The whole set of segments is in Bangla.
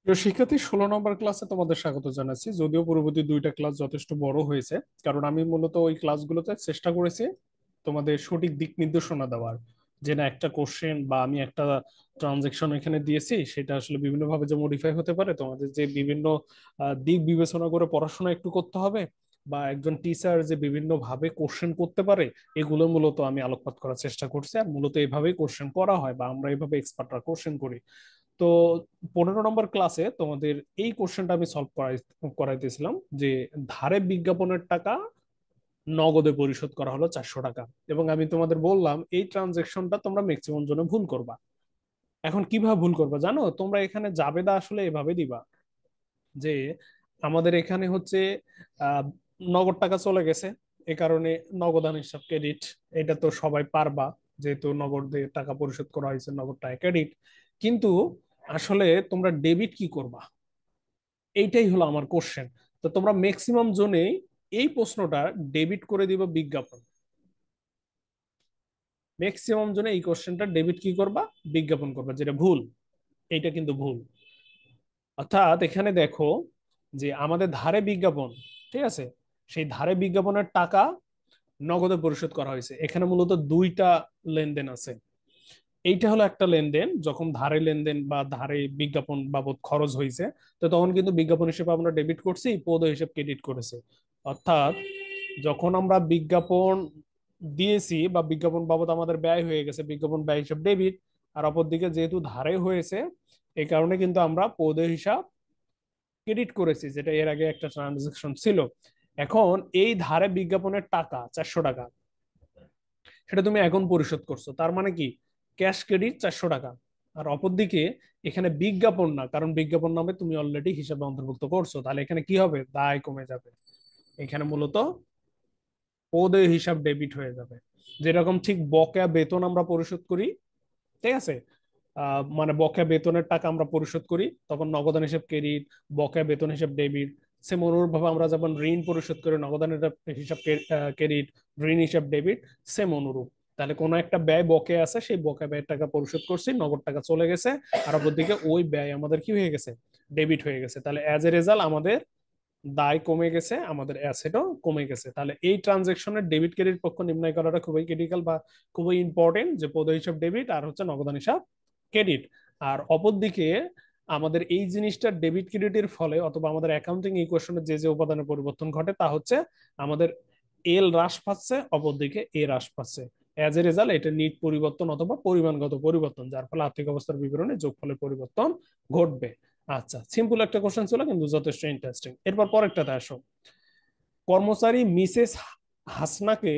প্রিয় শিক্ষার্থী, 16 নম্বর ক্লাসে তোমাদের স্বাগত জানাচ্ছি। যদিও পূর্ববর্তী দুইটা ক্লাস যথেষ্ট বড় হয়েছে, কারণ আমি মূলত ওই ক্লাসগুলোতে চেষ্টা করেছি তোমাদের সঠিক দিক নির্দেশনা দেওয়ার। যে না, একটা কোশ্চেন বা আমি একটা ট্রানজেকশন এখানে দিয়েছি, সেটা আসলে বিভিন্নভাবে যে মডিফাই হতে পারে, তোমাদের যে বিভিন্ন দিক বিবেচনা করে পড়াশোনা একটু করতে হবে, বা একজন টিচার যে বিভিন্ন ভাবে কোশ্চেন করতে পারে, এগুলো মূলত আমি আলোকপাত করার চেষ্টা করছি। আর মূলত এইভাবেই কোশ্চেন করা হয়, বা আমরা এইভাবে এক্সপার্টরা কোশ্চেন করি। তো 15 নম্বর ক্লাসে তোমাদের এই কোশ্চেনটা আমি সলভ করাইতেছিলাম যে ধারে বিজ্ঞাপনের টাকা নগদে পরিশোধ করা হলো 400 টাকা। এবং আমি তোমাদের বললাম এই ট্রানজেকশনটা তোমরা ম্যাক্সিমাম জনে ভুল করবা। এখন কিভাবে ভুল করবা জানো? তোমরা এখানে জাবেদা আসলে এভাবে দিবা যে আমাদের এখানে হচ্ছে আহ নগদ টাকা চলে গেছে, এ কারণে নগদান হিসাব ক্রেডিট। এটা তো সবাই পারবা, যেহেতু নগদে টাকা পরিশোধ করা হয়েছে, নগদ টাকা ক্রেডিট। কিন্তু আসলে তোমরা ডেবিট কি করবা, এইটাই হলো আমার কোশ্চেন। তো তোমরা ম্যাক্সিমাম জনেই এই প্রশ্নটা ডেবিট করে দিবা বিজ্ঞাপন। ম্যাক্সিমাম জনে এই কোশ্চেনটা ডেবিট কি করবা, বিজ্ঞাপন করবা, যেটা ভুল। এইটা কিন্তু ভুল। অর্থাৎ এখানে দেখো যে আমাদের ধারে বিজ্ঞাপন, ঠিক আছে, সেই ধারে বিজ্ঞাপনের টাকা নগদে পরিশোধ করা হয়েছে। এখানে মূলত দুইটা লেনদেন আছে। এইটা হলো একটা লেনদেন, যখন ধারে লেনদেন বা ধারে বিজ্ঞাপন বাবদ খরচ হয়েছে, তো তখন কিন্তু বিজ্ঞাপন হিসেবে আমরা ডেবিট করছি, পদ হিসেবে ক্রেডিট করেছে। অর্থাৎ যখন আমরা বিজ্ঞাপন দিয়েছি বা বিজ্ঞাপন বাবদ আমাদের ব্যয় হয়ে গেছে, বিজ্ঞাপন ব্যয় হিসাব ডেবিট। আর অপরদিকে যেহেতু ধারে হয়েছে, এই কারণে কিন্তু আমরা পদ হিসাব ক্রেডিট করেছি, যেটা এর আগে একটা ট্রানজাকশন ছিল। এখন এই ধারে বিজ্ঞাপনের টাকা 400 টাকা, সেটা তুমি এখন পরিশোধ করছো, তার মানে কি ক্যাশ ক্রেডিট 400 টাকা। আর অপরদিকে এখানে বিজ্ঞাপন না, কারণ বিজ্ঞাপন নামে তুমি অলরেডি হিসাবে অন্তর্ভুক্ত করছো, তাহলে এখানে কি হবে, দায় কমে যাবে। এখানে মূলত পদে হিসাব ডেবিট হয়ে যাবে। যেরকম ঠিক বকেয়া বেতন আমরা পরিশোধ করি, ঠিক আছে, মানে বকেয়া বেতনের টাকা আমরা পরিশোধ করি, তখন নগদান হিসেব ক্রেডিট, বকেয়া বেতন হিসেব ডেবিট। সেম অনুরূপভাবে আমরা যখন ঋণ পরিশোধ করি, নগদানের হিসাব ক্রেডিট, ঋণ হিসাব ডেবিট। সেম অনুরূপ। তাহলে কোনো একটা ব্যয় বকেয়া আছে, সেই বকেয়া ব্যয়ের টাকা পরিশোধ করছি, নগদ টাকা চলে গেছে, আর অপরদিকে ওই ব্যয় আমাদের কি হয়ে গেছে, ডেবিট হয়ে গেছে। তাহলে অ্যাজ এ রেজাল্ট আমাদের দায় কমে গেছে, আমাদের অ্যাসেটও কমে গেছে। তাহলে এই ট্রানজেকশনের ডেবিট ক্রেডিট পক্ষ নির্ণয় করাটা খুবই ক্রিটিক্যাল বা খুবই ইম্পর্টেন্ট, যে পদ হিসাব ডেবিট আর হচ্ছে নগদান হিসাব ক্রেডিট। আর অপরদিকে আমাদের এই জিনিসটা ডেবিট ক্রেডিটের ফলে অথবা আমাদের অ্যাকাউন্টিং ইকুয়েশনের যে যে উপাদানের পরিবর্তন ঘটে, তা হচ্ছে আমাদের এল হ্রাস পাচ্ছে, অপরদিকে এ হ্রাস পাচ্ছে। অ্যাজ এ রেজাল্ট এটা নিট পরিবর্তন অথবা পরিমাণগত পরিবর্তন, যার ফলে আর্থিক অবস্থার বিবরণে যোগফলের পরিবর্তন ঘটবে। আচ্ছা, সিম্পল একটা কোশ্চেন ছিল, কিন্তু যথেষ্ট ইন্টারেস্টিং। এরপর পরেরটাতে আসো। কর্মচারী মিসেস হাসনাকে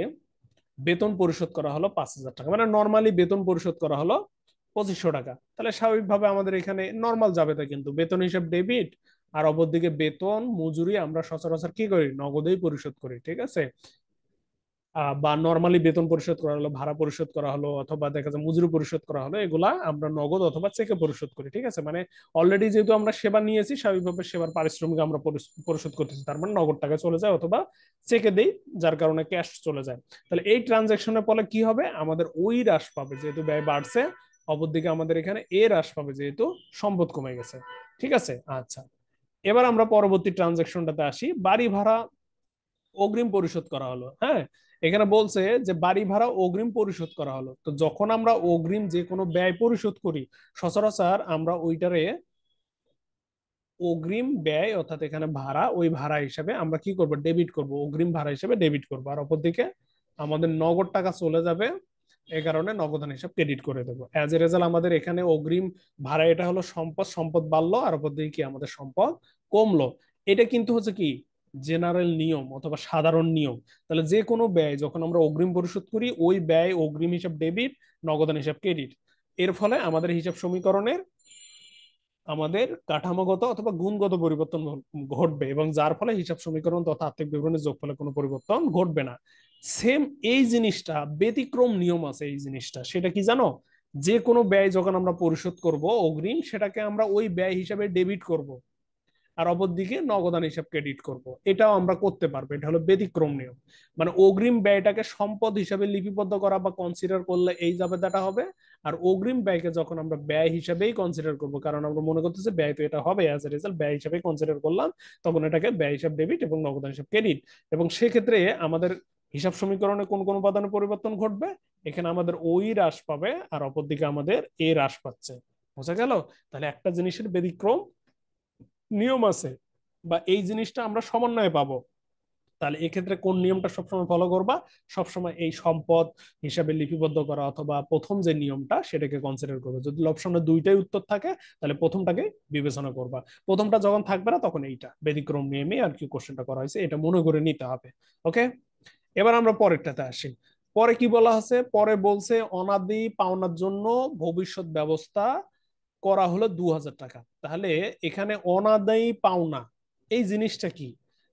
বেতন পরিশোধ করা হলো 5,000 টাকা, মানে নর্মালি বেতন পরিশোধ করা হলো 2500 টাকা। তাহলে স্বাভাবিকভাবে আমাদের এখানে নর্মাল যাবে, তাই কিন্তু বেতন হিসাব ডেবিট। আর অপরদিকে বেতন মজুরি আমরা সচরাচর কি করি, নগদেই পরিশোধ করি, ঠিক আছে। বা নর্মালি বেতন পরিশোধ করা হলো, ভাড়া পরিশোধ করা হলো, অথবা দেখা যায় মজুরি পরিশোধ করা হলো, এগুলা আমরা নগদ অথবা চেকে পরিশোধ করি, ঠিক আছে। মানে অলরেডি যেহেতু আমরা সেবা নিয়েছি, স্বাভাবিকভাবে সেবার পারিশ্রমিক আমরা পরিশোধ করতেছি, তার মানে নগদ টাকা চলে যায় অথবা চেকে দেই, যার কারণে ক্যাশ চলে যায়। তাহলে এই ট্রানজাকশনের ফলে কি হবে, আমাদের ওই হ্রাস পাবে যেহেতু ব্যয় বাড়ছে, অপরদিকে আমাদের এখানে এর হ্রাস পাবে যেহেতু সম্পদ কমে গেছে, ঠিক আছে। আচ্ছা, এবার আমরা পরবর্তী ট্রানজাকশনটাতে আসি। বাড়ি ভাড়া অগ্রিম পরিশোধ করা হলো, হ্যাঁ। এখানে বলছে যে বাড়ি ভাড়া অগ্রিম পরিশোধ করা হলো। তো যখন আমরা অগ্রিম যে কোনো ব্যয় পরিশোধ করি, সচরাচর আমরা ওইটারে অগ্রিম ব্যয়, অর্থাৎ এখানে ভাড়া, ওই ভাড়া হিসাবে আমরা কি করব, ডেবিট করব, অগ্রিম ভাড়া হিসাবে ডেবিট করব। আর অপরদিকে আমাদের নগদ টাকা চলে যাবে, এ কারণে নগদান হিসাব ক্রেডিট করে দেবো। অ্যাজ এ রেজাল্ট আমাদের এখানে অগ্রিম ভাড়া, এটা হলো সম্পদ, সম্পদ বাড়লো, আর অপরদিকে কি আমাদের সম্পদ কমলো। এটা কিন্তু হচ্ছে কি জেনারেল নিয়ম অথবা সাধারণ নিয়ম। তাহলে যে কোনো ব্যয় যখন আমরা অগ্রিম পরিশোধ করি, ওই ব্যয় অগ্রিম হিসাব ডেবিট, নগদান হিসাব ক্রেডিট। এর ফলে আমাদের হিসাব সমীকরণের আমাদের কাঠামোগত অথবা গুণগত পরিবর্তন ঘটবে, এবং যার ফলে হিসাব সমীকরণ তথা আর্থিক বিবরণের যোগফলে কোনো পরিবর্তন ঘটবে না। সেম এই জিনিসটা ব্যতিক্রম নিয়ম আছে, এই জিনিসটা সেটা কি জানো, যে কোনো ব্যয় যখন আমরা পরিশোধ করব অগ্রিম, সেটাকে আমরা ওই ব্যয় হিসাবে ডেবিট করব। আর অপরদিকে নগদান হিসাব ক্রেডিট করব। এটাও আমরা করতে পারবো, এটা হলো ব্যতিক্রম নিয়ম। মানে অগ্রিম ব্যয়টাকে সম্পদ হিসাবে লিপিবদ্ধ করা বা কনসিডার করলে এই জাবেদাটা হবে। আর অগ্রিম ব্যয়কে যখন আমরা ব্যয় হিসাবেই কনসিডার করব, কারণ আমরা মনে করতেছি ব্যয় তো এটা হবে, অ্যাজ এ রেজাল্ট ব্যয় হিসাবে কনসিডার করলাম, তখন এটাকে ব্যয় হিসাব ডেবিট এবং নগদান হিসাব ক্রেডিট। এবং সেক্ষেত্রে আমাদের হিসাব সমীকরণে কোন কোন উপাদানের পরিবর্তন ঘটবে, এখানে আমাদের ওই হ্রাস পাবে আর অপরদিকে আমাদের এ হ্রাস পাচ্ছে। বোঝা গেল? তাহলে একটা জিনিসের ব্যতিক্রম নিয়ম আছে, বা এই জিনিসটা আমরা সমন্বয়ে পাবো। তাহলে এক্ষেত্রে কোন নিয়মটা সবসময় ফলো করবা? সবসময় এই সম্পদ হিসাবে লিপিবদ্ধ করা অথবা প্রথম যে নিয়মটা সেটাকে কনসিডার করবে। যদি অপশনে দুইটাই উত্তর থাকে তাহলে প্রথমটাকে বিবেচনা করবা, প্রথমটা যখন থাকবে না তখন এইটা ব্যতিক্রম নিয়মে আর কি কোশ্চেনটা করা হয়েছে, এটা মনে করে নিতে হবে। ওকে, এবার আমরা পরেরটাতে আসি। পরে কি বলা আছে? পরে বলছে অনাদি পাওনার জন্য ভবিষ্যৎ ব্যবস্থা করা হলো 2000 টাকা। তাহলে এখানে অনাদায়ী পাওনা এই জিনিসটা কি?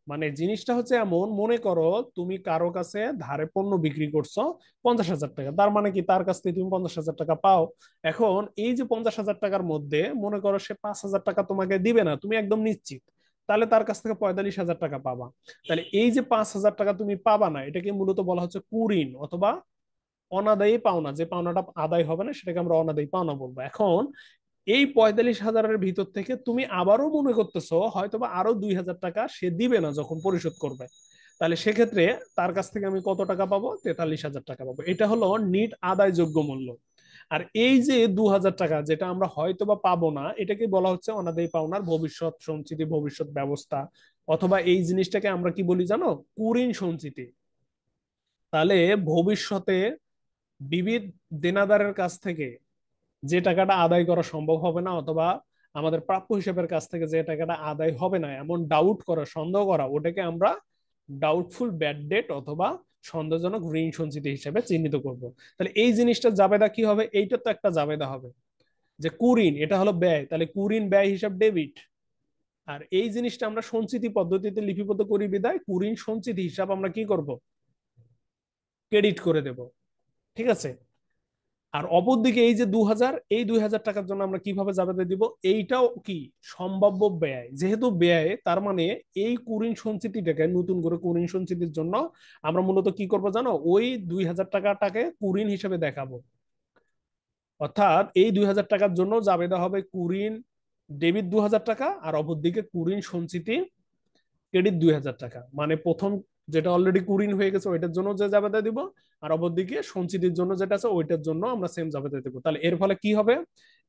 মানে জিনিসটা হচ্ছে এমন, মনে করো তুমি কারো কাছে ধারে পণ্য বিক্রি করছো 50,000 টাকা, তার মানে কি তার কাছ থেকে তুমি 50,000 টাকা পাও। এখন এই যে 50,000 টাকার মধ্যে মনে করো সে 5,000 টাকা তোমাকে দিবে না, তুমি একদম নিশ্চিত, তাহলে তার কাছ থেকে 45,000 টাকা পাবা। তাহলে এই যে 5,000 টাকা তুমি পাবা না, এটাকে মূলত বলা হচ্ছে কুঋণ অথবা অনাদায়ী পাওনা। যে পাওনাটা আদায় হবে না সেটাকে আমরা অনাদায়ী পাওনা বলবো। এখন এই 45,000-এর ভিতর থেকে তুমি আবারও মনে করতেছো হয়তোবা আরো 2,000 টাকা সে দিবে না যখন পরিশোধ করবে, তাহলে সেক্ষেত্রে তার কাছ থেকে আমি কত টাকা পাবো? 43,000 টাকা পাবো। এটা হলো নিট আদায়যোগ্য মূল্য। আর এই যে 2,000 টাকা যেটা আমরা হয়তোবা পাবো না, এটাকে বলা হচ্ছে অনাদায়ী পাওনার ভবিষ্যৎ সঞ্চিতি, ভবিষ্যৎ ব্যবস্থা, অথবা এই জিনিসটাকে আমরা কি বলি জানো? কুঋণ সঞ্চিতি। তাহলে ভবিষ্যতে বিবিধ দেনাদারের কাছ থেকে যে টাকাটা আদায় করা সম্ভব হবে না, অথবা আমাদের প্রাপ্য হিসাবের কাছ থেকে যে টাকাটা আদায় হবে না এমন ডাউট করা, সন্দেহ করা, ওটাকে আমরা ডাউটফুল ব্যাড ডেট অথবা সন্দেহজনক ঋণ সঞ্চিতি হিসেবে চিহ্নিত করব। তাহলে এই জিনিসটা জাবেদা কি হবে? এইটা তো একটা জাবেদা হবে যে কুঋণ, এটা হলো ব্যয়, তাহলে কুঋণ ব্যয় হিসাব ডেবিট। আর এই জিনিসটা আমরা সঞ্চিতি পদ্ধতিতে লিপিবদ্ধ করি বিদায় কুঋণ সঞ্চিতি হিসাব আমরা কি করব? ক্রেডিট করে দেব। ঠিক আছে? আর অপরদিকে এই যে 2,000, এই 2,000 টাকার জন্য আমরা কিভাবে জাবেদা দিব? এইটাও কি সম্ভাব্য ব্যয়, যেহেতু ব্যয় তার মানে এই কুঋণ সঞ্চিতিটাকে নতুন করে কুঋণ সঞ্চিতির জন্য আমরা মূলত কি করব জানো? ওই 2,000 টাকাটাকে কুঋণ হিসেবে দেখাবো। অর্থাৎ এই 2,000 টাকার জন্য জাবেদা হবে কুঋণ ডেবিট 2,000 টাকা, আর অপরদিকে কুঋণ সঞ্চিতি ক্রেডিট 2,000 টাকা। মানে প্রথম যেটা অলরেডি কুরিন হয়ে গেছে ওইটার জন্য যে জাবেদা দিব, আর অপরদিকে সঞ্চিতির জন্য যেটা আছে ওইটার জন্য আমরা সেম জাবেদা দিব। তাহলে এর ফলে কি হবে?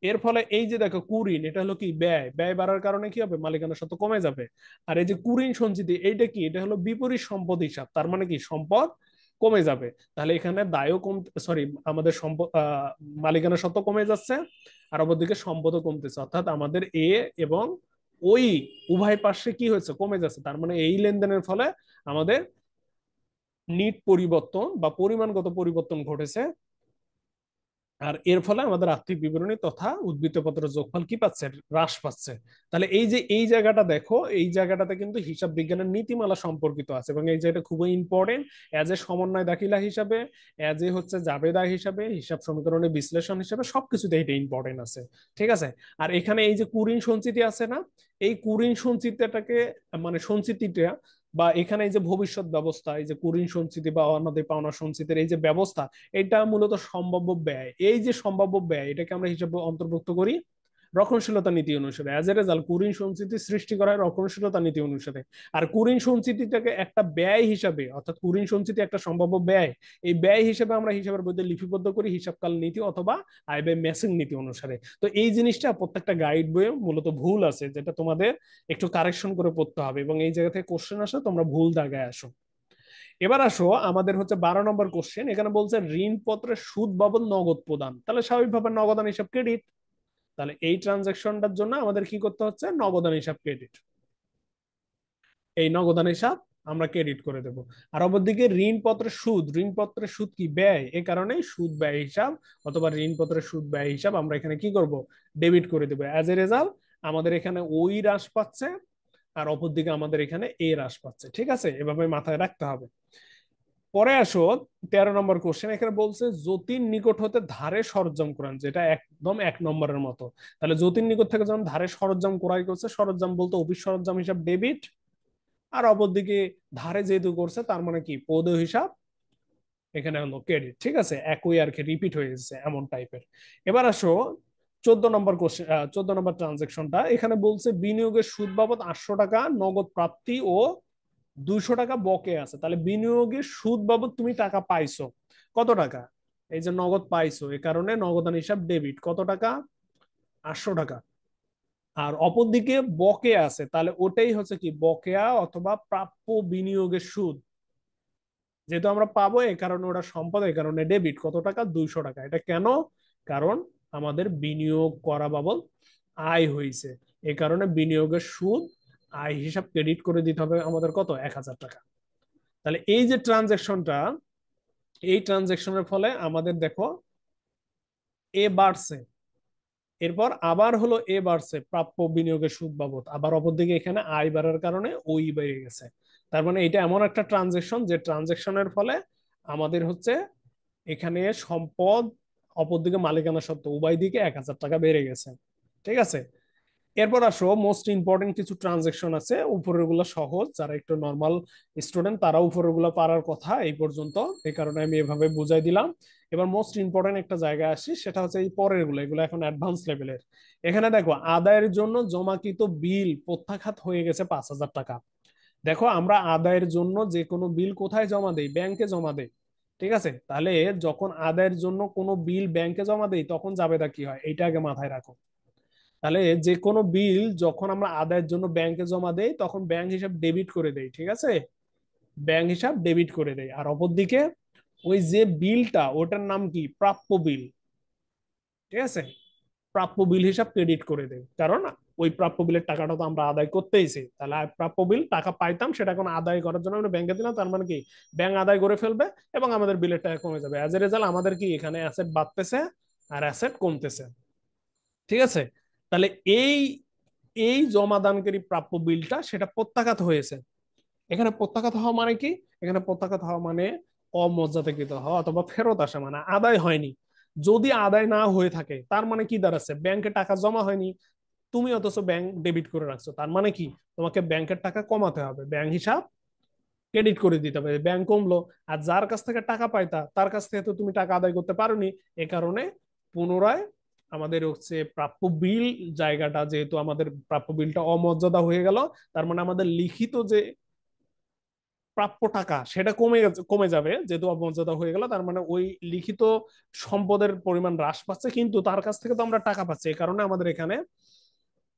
এর ফলে এই যে দেখো কুরিন, এটা হলো কি ব্যয়, ব্যয় বাড়ার কারণে কি হবে? মালিকানা সত্ত্ব কমে যাবে। আর এই যে কুরিন সঞ্চিতি এইটা কি? এটা হলো বিপরীত সম্পদ হিসাব, তার মানে কি সম্পদ কমে যাবে। তাহলে এখানে দায়ও কম, সরি, আমাদের সম্পদ মালিকানা সত্ত্ব কমে যাচ্ছে, আর অপরদিকে সম্পদও কমতেছে। অর্থাৎ আমাদের এ এবং ওই উভয় পাশে কি হয়েছে? কমে যাচ্ছে। তার মানে এই লেনদেনের ফলে আমাদের নিট পরিবর্তন বা পরিমাণগত পরিবর্তন ঘটেছে। আর এর ফলে আমাদের আর্থিক বিবরণী তথা উদ্বৃত্তপত্র যোগফল কি পাচ্ছে? হ্রাস পাচ্ছে। তাহলে এই যে এই জায়গাটা দেখো, এই জায়গাটাতে কিন্তু হিসাব বিজ্ঞানের নীতিমালা সম্পর্কিত আছে, এবং এই জায়গাটা খুবই ইম্পর্টেন্ট অ্যাজ এ সমন্বয় দাখিলা হিসাবে, অ্যাজ এ হচ্ছে জাবেদা হিসাবে, হিসাব সমীকরণের বিশ্লেষণ হিসাবে সবকিছুতে এটা ইম্পর্টেন্ট আছে। ঠিক আছে? আর এখানে এই যে কুঋণ সঞ্চিতি আছে না, এই কুঋণ সঞ্চিতিটাকে মানে সঞ্চিতিটা বা এখানে এই যে ভবিষ্যৎ ব্যবস্থা, এই যে কুঋণ সঞ্চিতি বা অনাদায়ী পাওনা সঞ্চিতির এই যে ব্যবস্থা, এটা মূলত সম্ভাব্য ব্যয়। এই যে সম্ভাব্য ব্যয় এটাকে আমরা হিসাবে অন্তর্ভুক্ত করি রক্ষণশীলতা নীতি অনুসারে। অ্যাজ এ রেজাল্ট কুঋণ সঞ্চিতি সৃষ্টি করা হয় রক্ষণশীলতা নীতি অনুসারে। আর কুঋণ সঞ্চিতিটাকে একটা ব্যয় হিসাবে, অর্থাৎ কুঋণ সঞ্চিতি একটা সম্ভাব্য ব্যয়, এই ব্যয় হিসেবে আমরা হিসাবের মধ্যে লিপিবদ্ধ করি হিসাবকাল নীতি অথবা আয় ব্যয় ম্যাচিং নীতি অনুসারে। তো এই জিনিসটা প্রত্যেকটা গাইড বইয়ে মূলত ভুল আছে, যেটা তোমাদের একটু কারেকশন করে পড়তে হবে, এবং এই জায়গা থেকে কোশ্চেন আসে তোমরা ভুল দাগায় আসো। এবার আসো আমাদের হচ্ছে 12 নম্বর কোশ্চেন। এখানে বলছে ঋণপত্রের সুদ বাবদ নগদ প্রদান, তাহলে স্বাভাবিকভাবে নগদান হিসাব ক্রেডিট। তাহলে এই ট্রানজাকশনটার জন্য আমাদের কি করতে হচ্ছে? নগদান হিসাব ক্রেডিট। এই নগদান হিসাব আমরা ক্রেডিট করে দেব। আর অপরদিকে ঋণপত্রের সুদ, ঋণপত্রের সুদ কি? ব্যয়, এই কারণে সুদ ব্যয় হিসাব অথবা ঋণপত্রের সুদ ব্যয় হিসাব আমরা এখানে কি করব? ডেবিট করে দেবো। অ্যাজ এ রেজাল্ট আমাদের এখানে ওই হ্রাস পাচ্ছে, আর অপরদিকে আমাদের এখানে এ হ্রাস পাচ্ছে। ঠিক আছে? এভাবে মাথায় রাখতে হবে। পরে আসো 13 নম্বর কোশ্চেন। এখানে বলছে যতীন নিকট হতে ধারে সরঞ্জাম কোরআন, যেটা একদম 1 নম্বরের মতো। তাহলে যতীন নিকট থেকে যখন ধারে সরঞ্জাম ক্রয় করছে, সরঞ্জাম বলতে অফিস সরঞ্জাম হিসাব ডেবিট, আর অপরদিকে ধারে যেহেতু করছে তার মানে কি পদেয় হিসাব এখানে হলো ক্রেডিট। ঠিক আছে, একই আর কি রিপিট হয়ে যাচ্ছে এমন টাইপের। এবার আসো 14 নম্বর কোশ্চেন, 14 নম্বর ট্রানজেকশনটা। এখানে বলছে বিনিয়োগের সুদ বাবদ 800 টাকা নগদ প্রাপ্তি ও 200 টাকা বকে আছে। তাহলে বিনিয়োগের সুদ বাবদ তুমি টাকা পাইছো কত টাকা? এই যে নগদ পাইছো, এই কারণে নগদান হিসাব ডেবিট, কত টাকা? 800 টাকা। আর অপরদিকে বকে আছে, তাহলে ওটাই হচ্ছে কি বকেয়া অথবা প্রাপ্য বিনিয়োগের সুদ। যেহেতু আমরা পাবো এই কারণে ওটা সম্পদ, এই কারণে ডেবিট, কত টাকা? 200 টাকা। এটা কেন? কারণ আমাদের বিনিয়োগ করা বাবদ আয় হয়েছে, এই কারণে বিনিয়োগের সুদ আয় হিসাব ক্রেডিট করে দিতে হবে আমাদের কত? 1000 টাকা। তাহলে এই যে ট্রানজেকশনটা, এই ট্রানজেকশনের ফলে আমাদের দেখো এ বাড়ছে, এরপর আবার হলো এ বাড়ছে প্রাপ্য বিনিয়োগের সুদ বাবদ, আবার অপরদিকে এখানে আয় বাড়ার কারণে ওই বেড়ে গেছে। তার মানে এটা এমন একটা ট্রানজেকশন যে ট্রানজেকশনের ফলে আমাদের হচ্ছে এখানে সম্পদ অপরদিকে মালিকানা সত্ত্ব উভয় দিকে 1000 টাকা বেড়ে গেছে। ঠিক আছে, এরপর আসো মোস্ট ইম্পর্টেন্ট কিছু ট্রানজেকশন আছে, উপরের গুলো সহজ, যারা একটু নর্মাল স্টুডেন্ট তারা উপরের গুলো পারার কথা এই পর্যন্ত, এই কারণে আমি এভাবে বুঝাই দিলাম। এবার মোস্ট ইম্পর্টেন্ট একটা জায়গায় আসি, সেটা হচ্ছে এই পরের গুলো, এগুলো এখন অ্যাডভান্স লেভেলের। এখানে দেখো আদায়ের জন্য জমাকৃত বিল প্রত্যাখ্যাত হয়ে গেছে 5000 টাকা। দেখো আমরা আদায়ের জন্য যে কোনো বিল কোথায় জমা দেই? ব্যাংকে জমা দেই। ঠিক আছে, তাহলে যখন আদায়ের জন্য কোনো বিল ব্যাংকে জমা দেই তখন জাবেদা কি হয়, এইটা আগে মাথায় রাখো। তাহলে যে কোনো বিল যখন আমরা আদায়ের জন্য ব্যাংকে জমা দেই তখন ব্যাংক হিসাব ডেবিট করে দেই। ঠিক আছে, ব্যাংক হিসাব ডেবিট করে দেয়। আর অপরদিকে ওই যে বিলটা ওটার নাম কি? প্রাপ্য বিল। ঠিক আছে, প্রাপ্য বিল হিসাব ক্রেডিট করে দেয়, কারণ ওই প্রাপ্য বিলের টাকাটা তো আমরা আদায় করতেইছি। তাহলে প্রাপ্য বিল টাকা পাইতাম, সেটা এখন আদায় করার জন্য আমরা ব্যাংকে দিলাম, তার মানে কি ব্যাংক আদায় করে ফেলবে এবং আমাদের বিলের টাকা কমে যাবে। অ্যাজ এ রেজাল্ট আমাদের কি এখানে অ্যাসেট বাড়তেছে আর অ্যাসেট কমতেছে। ঠিক আছে, তাহলে এই এই জমাদানকারী প্রাপ্য বিলটা সেটা প্রত্যাখ্যাত হয়েছে। এখানে প্রত্যাখ্যাত হওয়া মানে কি? এখানে প্রত্যাখ্যাত হওয়া মানে অমর্যাদাকৃত হওয়া অথবা ফেরত আসা, মানে আদায় হয়নি। যদি আদায় না হয়ে থাকে তার মানে কি দাঁড়াচ্ছে? ব্যাংকে টাকা জমা হয়নি, তুমি অথচ ব্যাংক ডেবিট করে রাখছো, তার মানে কি তোমাকে ব্যাংকের টাকা কমাতে হবে, ব্যাংক হিসাব ক্রেডিট করে দিতে হবে, ব্যাংক কমলো। আর যার কাছ থেকে টাকা পাইতা তার কাছ থেকে তো তুমি টাকা আদায় করতে পারোনি, এ কারণে পুনরায় আমাদের হচ্ছে প্রাপ্য বিল জায়গাটা, যেহেতু আমাদের প্রাপ্য বিলটা অমর্যাদা হয়ে গেল, তার মানে আমাদের লিখিত যে প্রাপ্য টাকা সেটা কমে যাবে, যেহেতু অমর্যাদা হয়ে গেল, তার মানে ওই লিখিত সম্পদের পরিমাণ হ্রাস পাচ্ছে, কিন্তু তার কাছ থেকে তো আমরা টাকা পাচ্ছি, এই কারণে আমাদের এখানে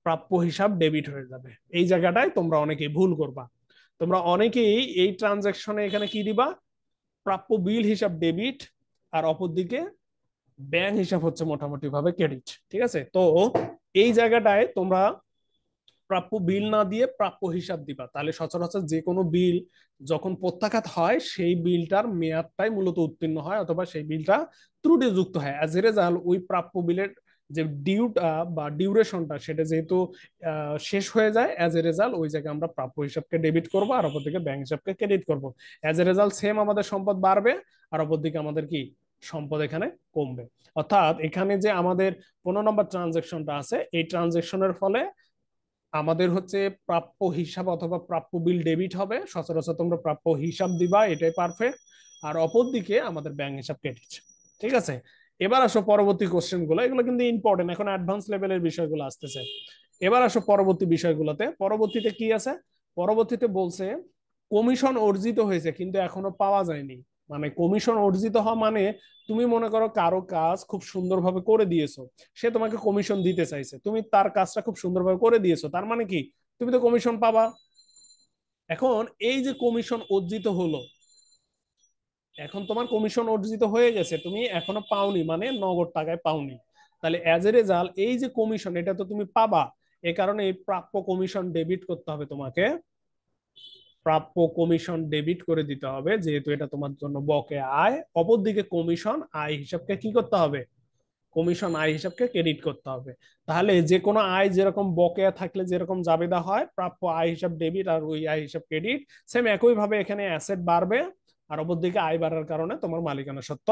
প্রাপ্য হিসাব ডেবিট হয়ে যাবে। এই জায়গাটায় তোমরা অনেকেই ভুল করবা। তোমরা অনেকেই এই ট্রানজাকশনে এখানে কি দিবা? প্রাপ্য বিল হিসাব ডেবিট, আর অপরদিকে ব্যাংক হিসাব হচ্ছে মোটামুটি ভাবে ক্রেডিট। ঠিক আছে, তো এই জায়গাটায় তোমরা প্রাপ্য বিল না দিয়ে প্রাপ্য হিসাব দিবা, তাহলে সচরাচর যে কোনো বিল যখন প্রত্যাখ্যাত হয় সেই বিলটার মেয়াদটাই মূলত উত্তীর্ণ হয় অথবা সেই বিলটা ত্রুটিযুক্ত হয়। অ্যাজ এ রেজাল্ট ওই প্রাপ্য বিলের যে ডিউটা বা ডিউরেশনটা সেটা যেহেতু শেষ হয়ে যায়, অ্যাজ এ রেজাল্ট ওই জায়গায় আমরা প্রাপ্য হিসাবকে ডেবিট করবো আর অপরদিকে ব্যাংক হিসাবকে ক্রেডিট করবো। অ্যাজ এ রেজাল্ট সেম আমাদের সম্পদ বাড়বে আর অপরদিকে আমাদের কি সম্পদ এখানে কমবে। অর্থাৎ এখানে যে আমাদের 15 নম্বর ট্রানজেকশনটা আছে, এই ট্রানজেকশনের ফলে আমাদের হচ্ছে প্রাপ্য হিসাব অথবা প্রাপ্য বিল ডেবিট হবে, সচরাচর তোমরা প্রাপ্য হিসাব দিবা, এটাই পারফেক্ট। আর অপর দিকে আমাদের ব্যাংক হিসাব ক্রেডিট। ঠিক আছে, এবার আসো পরবর্তী কোশ্চেন গুলো, এগুলো কিন্তু ইম্পর্টেন্ট, এখন অ্যাডভান্স লেভেলের বিষয়গুলো আসতেছে। এবার আসো পরবর্তী বিষয়গুলোতে। পরবর্তীতে কি আছে? পরবর্তীতে বলছে কমিশন অর্জিত হয়েছে কিন্তু এখনো পাওয়া যায়নি। মানে কমিশন অর্জিত হওয়া মানে তুমি মনে করো কারো কাজ খুব সুন্দরভাবে করে দিয়েছো, সে তোমাকে কমিশন দিতে চাইছে, তুমি তার কাজটা খুব সুন্দরভাবে করে দিয়েছো, তার মানে কি তুমি তো কমিশন পাবা। এখন এই যে কমিশন অর্জিত হলো, এখন তোমার কমিশন অর্জিত হয়ে গেছে, তুমি এখনো পাওনি, মানে নগদ টাকায় পাওনি। তাহলে অ্যাজ এ রেজাল্ট এই যে কমিশন এটা তো তুমি পাবা, এ কারণে এই প্রাপ্য কমিশন ডেবিট করতে হবে তোমাকে, প্রাপ্য কমিশন ডেবিট করে দিতে হবে, যেহেতু এটা তোমার জন্য বকেয়া আয়। অপরদিকে কমিশন আয় হিসাবকে কি করতে হবে? কমিশন আয় হিসাবকে ক্রেডিট করতে হবে। তাহলে যে কোনো আয় যেরকম বকেয়া থাকলে যেরকম জাবেদা হয়, প্রাপ্য আয় হিসাব ডেবিট আর ওই আয় হিসাব ক্রেডিট, সেম একই ভাবে এখানে অ্যাসেট বাড়বে আর অপরদিকে আয় বাড়ার কারণে তোমার মালিকানা সত্ত্ব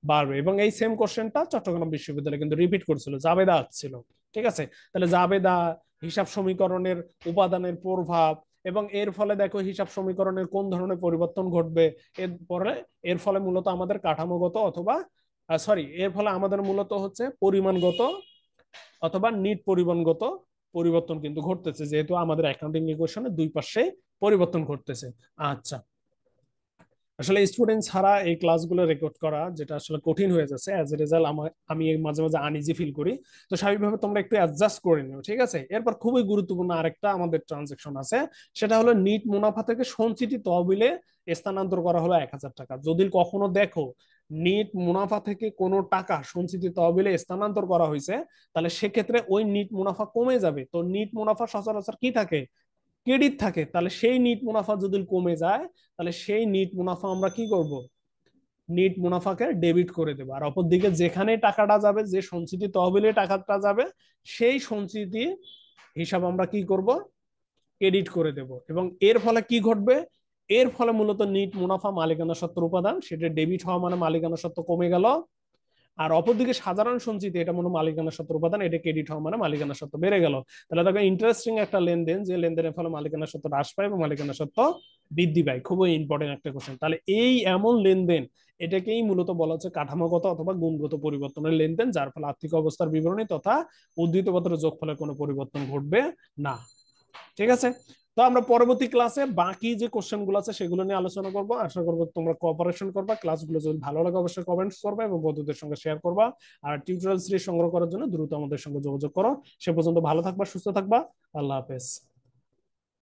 বাড়বে। এবং এই সেম কোশ্চেনটা চট্টগ্রাম বিশ্ববিদ্যালয়ে কিন্তু রিপিট করছিল, জাবেদা আসছিল। ঠিক আছে, তাহলে জাবেদা, হিসাব সমীকরণের উপাদানের প্রভাব, এবং এর ফলে দেখো হিসাব সমীকরণের কোন ধরনের পরিবর্তন ঘটবে, এরপরে এর ফলে মূলত আমাদের কাঠামোগত অথবা সরি, এর ফলে আমাদের মূলত হচ্ছে পরিমাণগত অথবা নিট পরিমাণগত পরিবর্তন কিন্তু ঘটতেছে, যেহেতু আমাদের অ্যাকাউন্টিং ইকুয়েশনের দুই পাশে পরিবর্তন ঘটতেছে। আচ্ছা, আসলে স্টুডেন্ট ছাড়া এই ক্লাসগুলো রেকর্ড করা যেটা আসলে কঠিন হয়ে যাচ্ছে, অ্যাজ এ রেজাল্ট আমি মাঝে মাঝে আনইজি ফিল করি। তো স্বাভাবিকভাবে তোমরা একটু অ্যাডজাস্ট করে নিও, ঠিক আছে? এরপর খুবই গুরুত্বপূর্ণ আরেকটা আমাদের ট্রানজেকশন আছে, সেটা হলো নিট মুনাফা থেকে সঞ্চিতি তহবিলে স্থানান্তর করা হলো 1,000 টাকা। যদি কখনো দেখো নিট মুনাফা থেকে কোনো টাকা সঞ্চিতি তহবিলে স্থানান্তর করা হয়েছে, তাহলে সেক্ষেত্রে ওই নিট মুনাফা কমে যাবে। তো নিট মুনাফা সচরাচর কি থাকে? ক্রেডিট থাকে। তাহলে সেই নিট মুনাফা যদি কমে যায়, তাহলে সেই নিট মুনাফা আমরা কি করব? নিট মুনাফাকে ডেবিট করে দেবো। আর অপরদিকে যেখানে টাকাটা যাবে, যে সঞ্চিতি তহবিলে টাকাটা যাবে, সেই সঞ্চিতি হিসাব আমরা কি করব? ক্রেডিট করে দেব। এবং এর ফলে কি ঘটবে? এর ফলে মূলত নিট মুনাফা মালিকানা সত্ত্বের উপাদান, সেটা ডেবিট হওয়া মানে মালিকানা সত্ত্ব কমে গেল। আর অপরদিকে সাধারণ সঞ্চিতি, এটা মনে মালিকানা সত্ত্বের উপাদান, এটা ক্রেডিট হওয়া মানে মালিকানা সত্ত্ব বেড়ে গেল। তাহলে দেখো ইন্টারেস্টিং একটা লেনদেন, যে লেনদেনের ফলে মালিকানা সত্ত্ব হ্রাস পায় এবং মালিকানা সত্ত্ব বৃদ্ধি পায়। খুবই ইম্পর্টেন্ট একটা কোশ্চেন। তাহলে এই এমন লেনদেন, এটাকেই মূলত বলা হচ্ছে কাঠামোগত অথবা গুণগত পরিবর্তনের লেনদেন, যার ফলে আর্থিক অবস্থার বিবরণী তথা উদ্ধৃতপত্রের যোগফলের কোনো পরিবর্তন ঘটবে না। ঠিক আছে, তো আমরা পরবর্তী ক্লাসে বাকি যে কোশ্চেন গুলো আছে সেগুলো নিয়ে আলোচনা করবো। আশা করবো তোমরা কোঅপারেশন করবা। ক্লাসগুলো যদি ভালো লাগে অবশ্যই কমেন্টস করবা এবং বন্ধুদের সঙ্গে শেয়ার করবা। আর টিউটোরিয়াল সিরিজ সংগ্রহ করার জন্য দ্রুত আমাদের সঙ্গে যোগাযোগ করো। সে পর্যন্ত ভালো থাকবা, সুস্থ থাকবা। আল্লাহ হাফেজ।